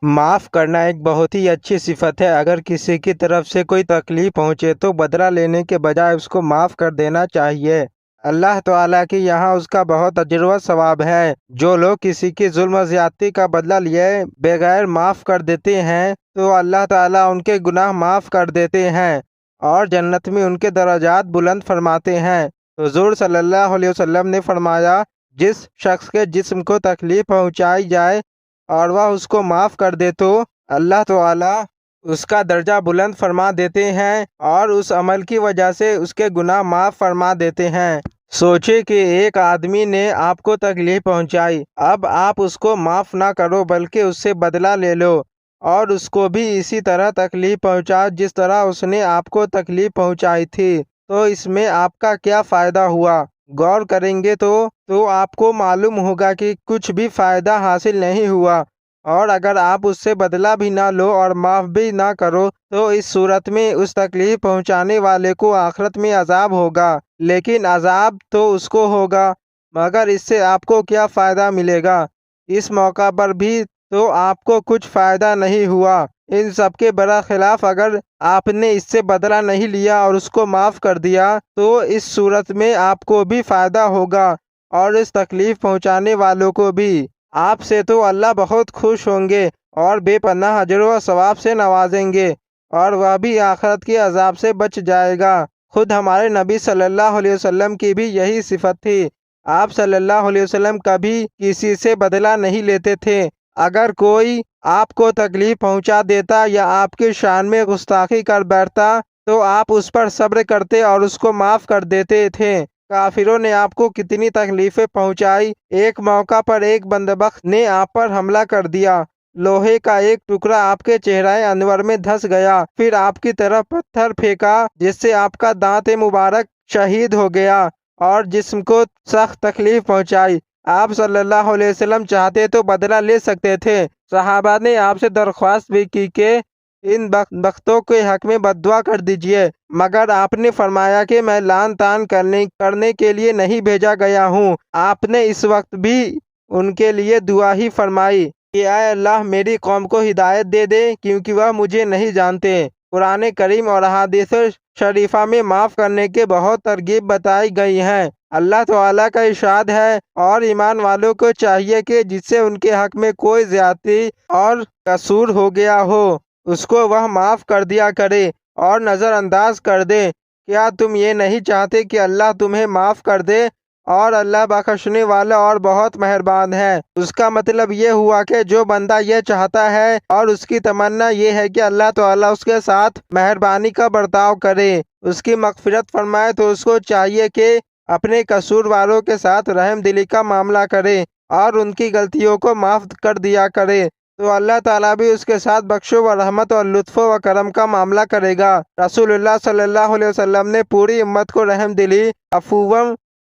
معاف کرنا ایک بہت ہی اچھی صفت ہے۔ اگر کسی کی طرف سے کوئی تکلیف پہنچے تو بدلہ لینے کے بجائے اس کو معاف کر دینا چاہیے۔ اللہ تعالیٰ کی یہاں اس کا بہت اجر و ثواب ہے۔ جو لوگ کسی کی ظلم و زیادتی کا بدلہ لیے بغیر معاف کر دیتے ہیں تو اللہ تعالیٰ ان کے گناہ معاف کر دیتے ہیں اور جنت میں ان کے درجات بلند فرماتے ہیں۔ حضور صلی اللہ علیہ وسلم نے فرمایا، جس شخص کے جسم کو تکلیف پہنچائی جائے اور وہ اس کو معاف کر دے تو اللہ تعالیٰ اس کا درجہ بلند فرما دیتے ہیں اور اس عمل کی وجہ سے اس کے گناہ معاف فرما دیتے ہیں۔ سوچے کہ ایک آدمی نے آپ کو تکلیف پہنچائی، اب آپ اس کو معاف نہ کرو بلکہ اس سے بدلہ لے لو اور اس کو بھی اسی طرح تکلیف پہنچاؤ جس طرح اس نے آپ کو تکلیف پہنچائی تھی، تو اس میں آپ کا کیا فائدہ ہوا؟ غور کریں گے تو آپ کو معلوم ہوگا کہ کچھ بھی فائدہ حاصل نہیں ہوا، اور اگر آپ اس سے بدلہ بھی نہ لو اور معاف بھی نہ کرو تو اس صورت میں اس تکلیف پہنچانے والے کو آخرت میں عذاب ہوگا، لیکن عذاب تو اس کو ہوگا مگر اس سے آپ کو کیا فائدہ ملے گا؟ اس موقع پر بھی تو آپ کو کچھ فائدہ نہیں ہوا۔ ان سب کے برخلاف اگر آپ نے اس سے بدلہ نہیں لیا اور اس کو معاف کر دیا تو اس صورت میں آپ کو بھی فائدہ ہوگا اور اس تکلیف پہنچانے والوں کو بھی۔ آپ سے تو اللہ بہت خوش ہوں گے اور بے پناہ اجر و ثواب سے نوازیں گے اور وہ بھی آخرت کے عذاب سے بچ جائے گا۔ خود ہمارے نبی صلی اللہ علیہ وسلم کی بھی یہی صفت تھی۔ آپ صلی اللہ علیہ وسلم کبھی کسی سے بدلہ نہیں لیتے تھے۔ اگر کوئی آپ کو تکلیف پہنچا دیتا یا آپ کی شان میں گستاخی کر بیٹھتا تو آپ اس پر صبر کرتے اور اس کو معاف کر دیتے تھے۔ کافروں نے آپ کو کتنی تکلیفیں پہنچائی۔ ایک موقع پر ایک بندبخت نے آپ پر حملہ کر دیا، لوہے کا ایک ٹکڑا آپ کے چہرہ انور میں دھس گیا، پھر آپ کی طرف پتھر پھینکا جس سے آپ کا دانت مبارک شہید ہو گیا اور جسم کو سخت تکلیف پہنچائی۔ آپ صلی اللہ علیہ وسلم چاہتے تو بدلہ لے سکتے تھے۔ صحابہ نے آپ سے درخواست بھی کی کہ ان بختوں کے حق میں بد دعا کر دیجئے، مگر آپ نے فرمایا کہ میں لعن طعن کرنے کے لیے نہیں بھیجا گیا ہوں۔ آپ نے اس وقت بھی ان کے لیے دعا ہی فرمائی کہ اے اللہ میری قوم کو ہدایت دے دے کیونکہ وہ مجھے نہیں جانتے۔ قرآن کریم اور احادیث شریفہ میں معاف کرنے کے بہت ترغیب بتائی گئی ہیں۔ اللہ تعالیٰ کا ارشاد ہے، اور ایمان والوں کو چاہیے کہ جس سے ان کے حق میں کوئی زیادتی اور قصور ہو گیا ہو اس کو وہ معاف کر دیا کرے اور نظر انداز کر دے۔ کیا تم یہ نہیں چاہتے کہ اللہ تمہیں معاف کر دے؟ اور اللہ بخشنے والا اور بہت مہربان ہے۔ اس کا مطلب یہ ہوا کہ جو بندہ یہ چاہتا ہے اور اس کی تمنا یہ ہے کہ اللہ تعالیٰ اس کے ساتھ مہربانی کا برتاؤ کرے، اس کی مغفرت فرمائے، تو اس کو چاہیے کہ اپنے قصور والوں کے ساتھ رحم دلی کا معاملہ کرے اور ان کی غلطیوں کو معاف کر دیا کرے، تو اللہ تعالیٰ بھی اس کے ساتھ بخشو و رحمت اور لطف و کرم کا معاملہ کرے گا۔ رسول اللہ صلی اللہ علیہ وسلم نے پوری امت کو رحم دلی،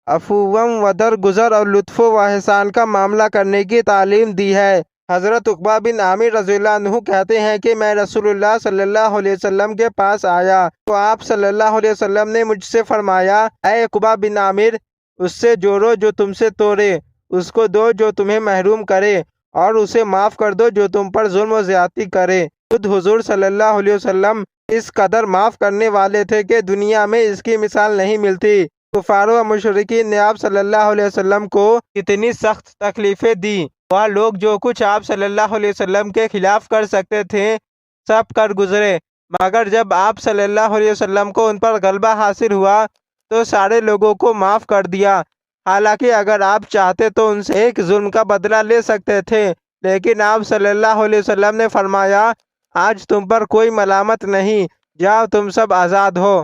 عفوم و درگزر اور لطف و احسان کا معاملہ کرنے کی تعلیم دی ہے۔ حضرت عقبہ بن عامر رضی اللہ عنہ کہتے ہیں کہ میں رسول اللہ صلی اللہ علیہ وسلم کے پاس آیا تو آپ صلی اللہ علیہ وسلم نے مجھ سے فرمایا، اے عقبہ بن عامر، اس سے جوڑو جو تم سے توڑے، اس کو دو جو تمہیں محروم کرے، اور اسے معاف کر دو جو تم پر ظلم و زیادتی کرے۔ خود حضور صلی اللہ علیہ وسلم اس قدر معاف کرنے والے تھے کہ دنیا میں اس کی مثال نہیں ملتی۔ کفار و مشرکین نے آپ صلی اللہ علیہ وسلم کو کتنی سخت تکلیفیں دی۔ وہ لوگ جو کچھ آپ صلی اللہ علیہ وسلم کے خلاف کر سکتے تھے سب کر گزرے، مگر جب آپ صلی اللہ علیہ وسلم کو ان پر غلبہ حاصل ہوا تو سارے لوگوں کو معاف کر دیا۔ حالانکہ اگر آپ چاہتے تو ان سے ایک ظلم کا بدلہ لے سکتے تھے، لیکن آپ صلی اللہ علیہ وسلم نے فرمایا، آج تم پر کوئی ملامت نہیں، جاؤ تم سب آزاد ہو۔